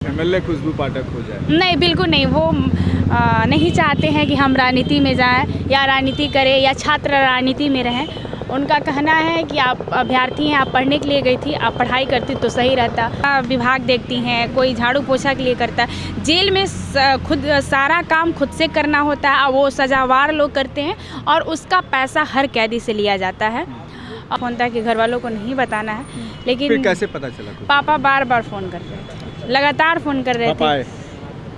MLA खुशबू पाठक हो जाए? नहीं, बिल्कुल नहीं। वो नहीं चाहते हैं कि हम राजनीति में जाएं या राजनीति करें या छात्र राजनीति में रहें। उनका कहना है कि आप अभ्यर्थी हैं, आप पढ़ने के लिए गई थी, आप पढ़ाई करती तो सही रहता। विभाग देखती हैं, कोई झाड़ू पोछा के लिए करता है। जेल में खुद सारा काम खुद से करना होता है, वो सजावार लोग करते हैं और उसका पैसा हर कैदी से लिया जाता है। फोन था कि घर वालों को नहीं बताना है, लेकिन फिर कैसे पता चला? पापा बार बार फ़ोन कर रहे थे, लगातार फ़ोन कर रहे थे।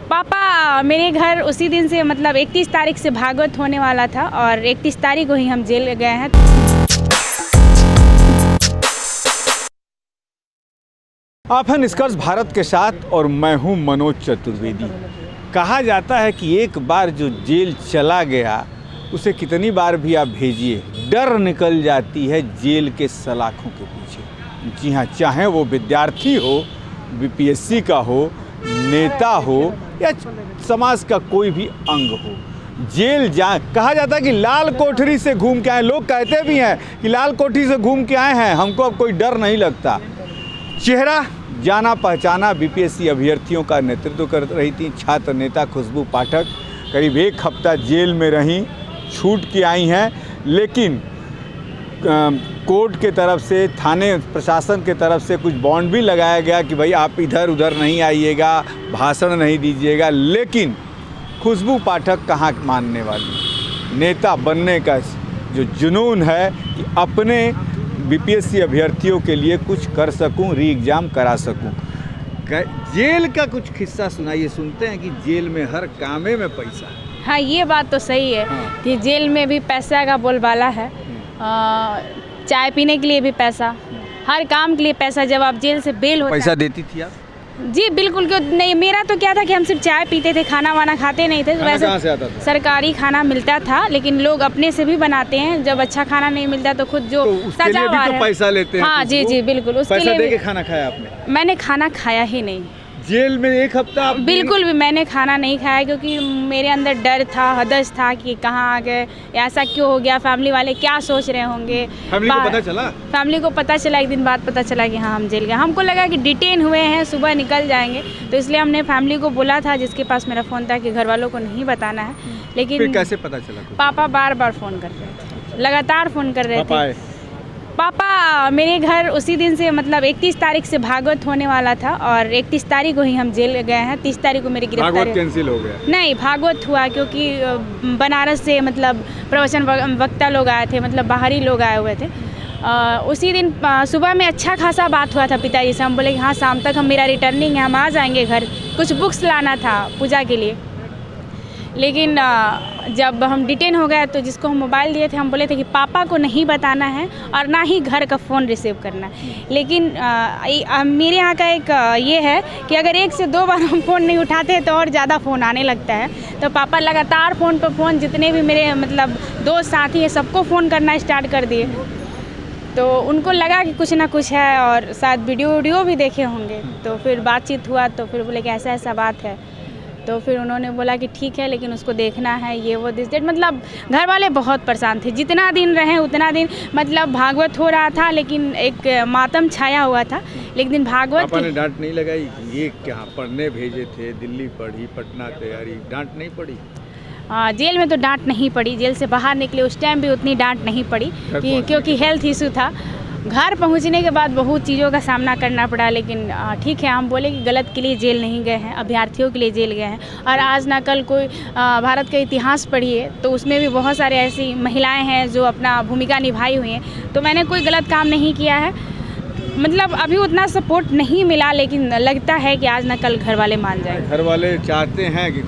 पापा मेरे घर उसी दिन से, मतलब 31 तारीख से भागवत होने वाला था और 31 तारीख को ही हम जेल गए हैं। आप हैं निष्कर्ष भारत के साथ और मैं हूं मनोज चतुर्वेदी। कहा जाता है कि एक बार जो जेल चला गया उसे कितनी बार भी आप भेजिए, डर निकल जाती है जेल के सलाखों के पीछे। जी हाँ, चाहे वो विद्यार्थी हो, बीपीएससी का हो, नेता हो या समाज का कोई भी अंग हो, जेल जा कहा जाता है कि लाल कोठरी से घूम के आए। लोग कहते भी हैं कि लाल कोठरी से घूम के आए हैं, हमको अब कोई डर नहीं लगता। चेहरा जाना पहचाना बीपीएससी अभ्यर्थियों का नेतृत्व कर रही थी छात्र नेता खुशबू पाठक। करीब 1 हफ्ता जेल में रहीं, छूट के आई हैं, लेकिन कोर्ट के तरफ से, थाने प्रशासन के तरफ से कुछ बॉन्ड भी लगाया गया कि भाई आप इधर उधर नहीं आइएगा, भाषण नहीं दीजिएगा। लेकिन खुशबू पाठक कहाँ मानने वाली? नेता बनने का जो जुनून है कि अपने बीपीएससी अभ्यर्थियों के लिए कुछ कर सकूं, री एग्ज़ाम करा सकूं। जेल का कुछ किस्सा सुनाइए। सुनते हैं कि जेल में हर कामे में पैसा है। हाँ, ये बात तो सही है कि जेल में भी पैसा का बोलबाला है। चाय पीने के लिए भी पैसा, हर काम के लिए पैसा। जब आप जेल से बेल होता पैसा देती थी आप? जी बिल्कुल, क्यों नहीं। मेरा तो क्या था कि हम सिर्फ चाय पीते थे, खाना वाना खाते नहीं थे। वैसे कहाँ से आता था? सरकारी खाना मिलता था, लेकिन लोग अपने से भी बनाते हैं। जब अच्छा खाना नहीं मिलता तो खुद जो सजावार है, पैसा लेते हैं। हाँ जी जी बिल्कुल, उसके लिए पैसा देके खाना खाया आपने? मैंने खाना खाया ही नहीं जेल में 1 हफ्ता आप? बिल्कुल भी मैंने खाना नहीं खाया, क्योंकि मेरे अंदर डर था, हदस था कि कहाँ आ गए, ऐसा क्यों हो गया, फैमिली वाले क्या सोच रहे होंगे। फैमिली को पता चला? फैमिली को पता चला, एक दिन बाद पता चला कि हाँ हम जेल गए। हमको लगा कि डिटेन हुए हैं, सुबह निकल जाएंगे, तो इसलिए हमने फैमिली को बोला था, जिसके पास मेरा फ़ोन था, कि घर वालों को नहीं बताना है। लेकिन फिर कैसे पता चला? पापा बार बार फ़ोन कर रहे थे, लगातार फ़ोन कर रहे थे। पापा मेरे घर उसी दिन से, मतलब 31 तारीख से भागवत होने वाला था और 31 तारीख को ही हम जेल गए हैं। 30 तारीख को मेरी गिरफ्तारी। भागवत कैंसिल हो गया? नहीं, भागवत हुआ क्योंकि बनारस से, मतलब प्रवचन वक्ता लोग आए थे, मतलब बाहरी लोग आए हुए थे। उसी दिन सुबह में अच्छा खासा बात हुआ था पिताजी से। हम बोले कि हाँ शाम तक हम, मेरा रिटर्निंग है, हम आ जाएंगे घर। कुछ बुक्स लाना था पूजा के लिए। लेकिन जब हम डिटेन हो गए तो जिसको हम मोबाइल दिए थे, हम बोले थे कि पापा को नहीं बताना है और ना ही घर का फ़ोन रिसीव करना है। लेकिन मेरे यहाँ का एक ये है कि अगर 1 से 2 बार हम फ़ोन नहीं उठाते तो और ज़्यादा फ़ोन आने लगता है। तो पापा लगातार फ़ोन पर फ़ोन, जितने भी मेरे मतलब दोस्त साथी हैं सबको फ़ोन करना स्टार्ट कर दिए। तो उनको लगा कि कुछ ना कुछ है और शायद वीडियो भी देखे होंगे। तो फिर बातचीत हुआ तो फिर बोले कि ऐसा ऐसा बात है। तो फिर उन्होंने बोला कि ठीक है, लेकिन उसको देखना है, ये वो दिस डेट। मतलब घर वाले बहुत परेशान थे। जितना दिन रहे उतना दिन, मतलब भागवत हो रहा था लेकिन एक मातम छाया हुआ था। लेकिन भागवत पापा ने डांट नहीं लगाई? ये क्या पढ़ने भेजे थे, दिल्ली पढ़ी, पटना तैयारी, डांट नहीं पड़ी? जेल में तो डांट नहीं पड़ी। जेल से बाहर निकले उस टाइम भी उतनी डांट नहीं पड़ी, क्योंकि हेल्थ इशू था। घर पहुंचने के बाद बहुत चीज़ों का सामना करना पड़ा। लेकिन ठीक है, हम बोले कि गलत के लिए जेल नहीं गए हैं, अभ्यर्थियों के लिए जेल गए हैं। और आज ना कल कोई भारत का इतिहास पढ़िए तो उसमें भी बहुत सारे ऐसी महिलाएं हैं जो अपना भूमिका निभाई हुई हैं। तो मैंने कोई गलत काम नहीं किया है। मतलब अभी उतना सपोर्ट नहीं मिला, लेकिन लगता है कि आज ना कल घर वाले मान जाएंगे। घर वाले चाहते हैं कि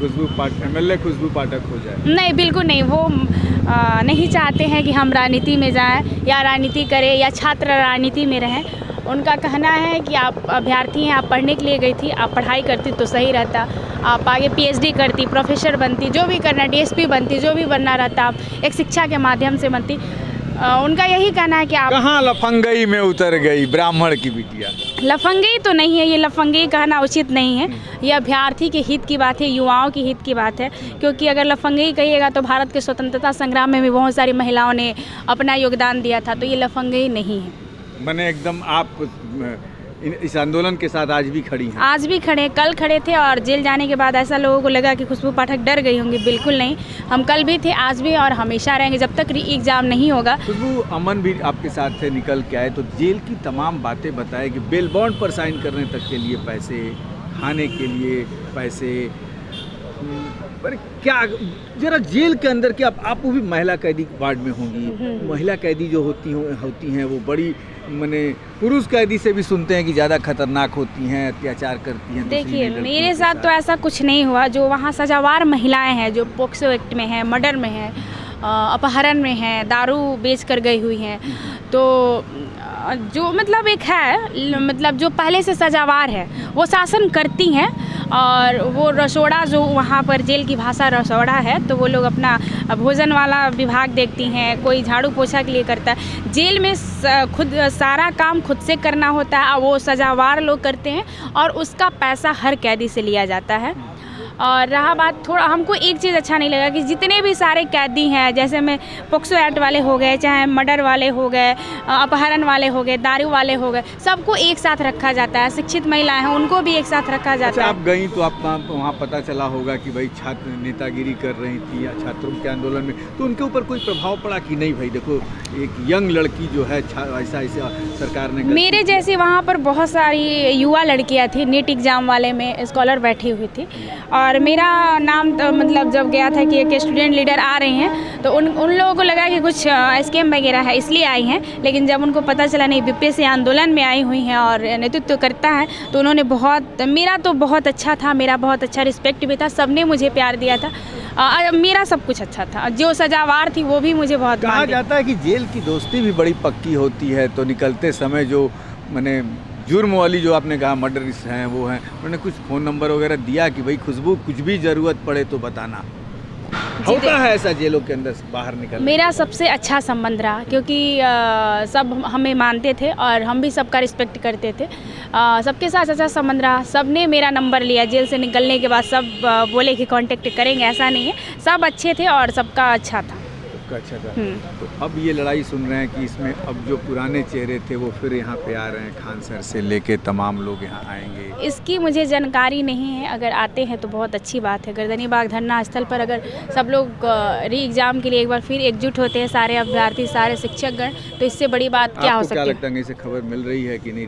एमएलए खुशबू पाठक हो जाए? नहीं, बिल्कुल नहीं। वो नहीं चाहते हैं कि हम राजनीति में जाएं या राजनीति करें या छात्र राजनीति में रहें। उनका कहना है कि आप अभ्यर्थी हैं, आप पढ़ने के लिए गई थी, आप पढ़ाई करती तो सही रहता, आप आगे पीएचडी करती, प्रोफेसर बनती, जो भी करना, डीएसपी बनती, जो भी बनना रहता, आप एक शिक्षा के माध्यम से बनती। उनका यही कहना है कि आप कहाँ लफंगई में उतर गई ब्राह्मण की बिटिया? लफंगई तो नहीं है, ये लफंगई कहना उचित नहीं है। ये अभ्यर्थी के हित की बात है, युवाओं के हित की बात है। क्योंकि अगर लफंगई कहिएगा तो भारत के स्वतंत्रता संग्राम में भी बहुत सारी महिलाओं ने अपना योगदान दिया था, तो ये लफंगई नहीं है। मैंने एकदम आप इस आंदोलन के साथ आज भी खड़ी हैं? आज भी खड़े, कल खड़े थे और जेल जाने के बाद ऐसा लोगों को लगा कि खुशबू पाठक डर गई होंगी। बिल्कुल नहीं, हम कल भी थे, आज भी और हमेशा रहेंगे जब तक री एग्ज़ाम नहीं होगा। खुशबू, अमन भी आपके साथ थे, निकल के आए तो जेल की तमाम बातें बताए कि बेल बॉन्ड पर साइन करने तक के लिए पैसे, खाने के लिए पैसे, पर क्या जरा जेल के अंदर के आप भी महिला कैदी वार्ड में होंगी, महिला कैदी जो होती हैं वो बड़ी माने पुरुष कैदी से भी सुनते हैं कि ज़्यादा खतरनाक होती हैं, अत्याचार करती हैं। देखिए मेरे साथ तो ऐसा कुछ नहीं हुआ। जो वहाँ सजावार महिलाएं हैं, जो पोक्सो एक्ट में हैं, मर्डर में हैं, अपहरण में हैं, दारू बेच कर गई हुई हैं, तो जो मतलब एक है, मतलब जो पहले से सजावार है वो शासन करती हैं। और वो रसोड़ा, जो वहाँ पर जेल की भाषा रसोड़ा है, तो वो लोग अपना भोजन वाला विभाग देखती हैं, कोई झाड़ू पोछा के लिए करता है। जेल में खुद सारा काम खुद से करना होता है, वो सजावार लोग करते हैं और उसका पैसा हर कैदी से लिया जाता है। और रहा बात, थोड़ा हमको एक चीज़ अच्छा नहीं लगा कि जितने भी सारे कैदी हैं, जैसे में पोक्सो एक्ट वाले हो गए, चाहे मर्डर वाले हो गए, अपहरण वाले हो गए, दारू वाले हो गए, सबको एक साथ रखा जाता है। शिक्षित महिलाएं हैं, उनको भी एक साथ रखा जाता है। आप गई तो आपका वहाँ पता चला होगा कि भाई छात्र नेतागिरी कर रही थी या छात्रों के आंदोलन में, तो उनके ऊपर कोई प्रभाव पड़ा कि नहीं भाई देखो एक यंग लड़की जो है ऐसा ऐसा सरकार ने? मेरे जैसी वहाँ पर बहुत सारी युवा लड़कियाँ थी, नीट एग्ज़ाम वाले में स्कॉलर बैठी हुई थी, और मेरा नाम तो मतलब जब गया था कि एक स्टूडेंट लीडर आ रहे हैं, तो उन लोगों को लगा कि कुछ स्कैम वगैरह है इसलिए आई हैं। लेकिन जब उनको पता चला नहीं, बीपीएससी आंदोलन में आई हुई हैं और नेतृत्व करता है, तो उन्होंने मेरा तो बहुत अच्छा था, मेरा बहुत अच्छा रिस्पेक्ट भी था, सबने मुझे प्यार दिया था, मेरा सब कुछ अच्छा था। जो सजावार थी वो भी मुझे बहुत कहा जाता है कि जेल की दोस्ती भी बड़ी पक्की होती है, तो निकलते समय जो मैंने जुर्म वाली जो आपने कहा मर्डरिस्ट हैं वो हैं, उन्होंने कुछ फ़ोन नंबर वगैरह दिया कि भाई खुशबू कुछ भी ज़रूरत पड़े तो बताना? होता है ऐसा जेलों के अंदर बाहर निकल? मेरा सबसे अच्छा संबंध रहा, क्योंकि सब हमें मानते थे और हम भी सबका रिस्पेक्ट करते थे। सबके साथ अच्छा संबंध रहा, सब ने मेरा नंबर लिया। जेल से निकलने के बाद सब बोले कि कांटेक्ट करेंगे, ऐसा नहीं है, सब अच्छे थे और सबका अच्छा था। अच्छा था। तो अब ये लड़ाई सुन रहे हैं कि इसमें अब जो पुराने चेहरे थे वो फिर यहाँ पे आ रहे हैं, खान सर से लेके तमाम लोग यहाँ आएंगे? इसकी मुझे जानकारी नहीं है, अगर आते हैं तो बहुत अच्छी बात है। गर्दनीबाग धरना स्थल पर अगर सब लोग री एग्ज़ाम के लिए एक बार फिर एकजुट होते हैं, सारे अभ्यर्थी, सारे शिक्षकगण, तो इससे बड़ी बात क्या हो सकती है? क्या लगता है, इसे खबर मिल रही है कि नहीं?